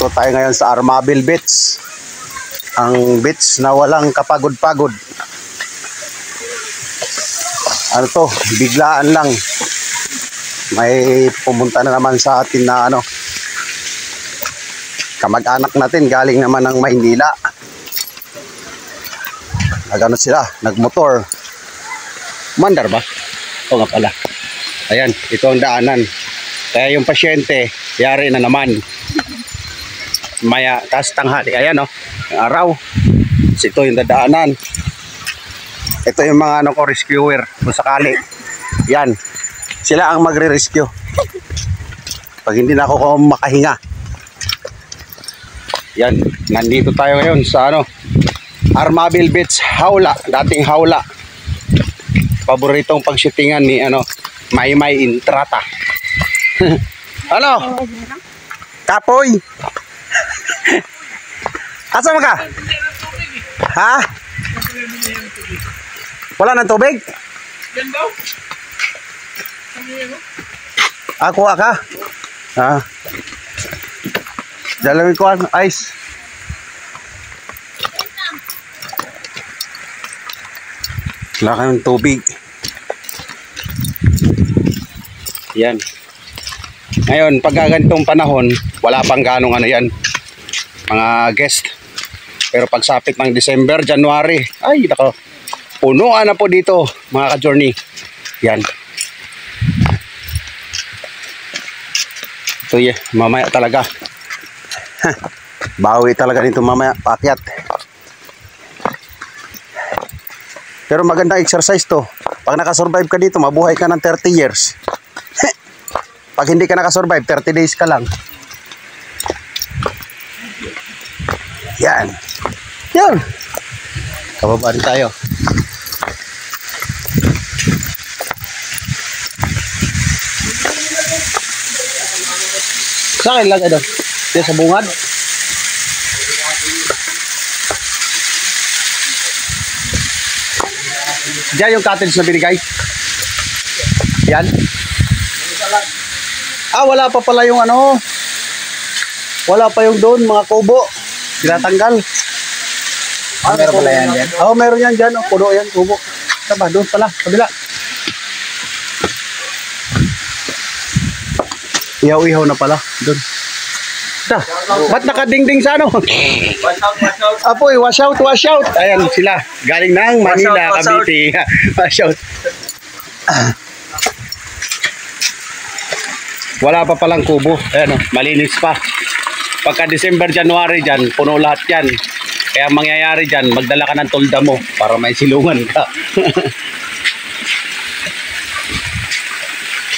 Dito tayo ngayon sa Armabil Beach. Ang beach na walang kapagod-pagod. Ano to, biglaan lang. May pumunta na naman sa atin na kamag-anak natin galing naman ng Maynila. Nagano sila, nagmotor. Mandar ba? O nga pala. Ayan, ito ang daanan. Kaya yung pasyente, yari na naman. Maya, tas tanghali. Ayan ang araw. Ito yung dadaanan. Ito yung mga rescuer kung sakali. Yan. Sila ang magre-rescue. Pag hindi na ako makahinga. Yan. Nandito tayo ngayon sa Armabil Beach, Hawla. Dating Hawla. Paboritong pagshootingan ni Maymay Intrata. Ano? Kapoy. Asa mo ka? Ha? Wala ng tubig? Yan daw. Ako ka? Ha? Dalawin ko ang ice. Wala kang tubig. Yan. Ngayon, pag ganitong panahon, wala pang ganong yan, mga guest. Pero pagsapit ng December, January, ay nako, punuan na po dito mga ka-journey. Yan. Ito mamaya talaga. Bawi talaga nito mamaya, paakyat. Pero magandang exercise to. Pag nakasurvive ka dito, mabuhay ka ng 30 years. Pag hindi ka nakasurvive, 30 days ka lang. Yan. Yan. Kababa rin tayo. Sa akin lang ito. Diyan sa bungad. Diyan yung cottage na binigay. Yan. Wala pa pala yung wala pa yung doon, mga kubo. Tinatanggal. Meron pala yan dyan? Meron yan dyan. Puno yan, kubo. Tama, doon pala, kabila. Ihaw-ihaw na pala, doon. Ba't nakadingding sa Wash out. Apoy, wash out. Ayan sila, galing ng Manila, Cavite. Wash out. Wala pa palang kubo. Ayan malinis pa. Pagka December, January dyan, puno lahat yan. Kaya mangyayari dyan, magdala ka ng tolda mo para may silungan ka.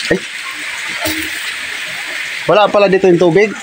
Ay. Wala pala dito yung tubig.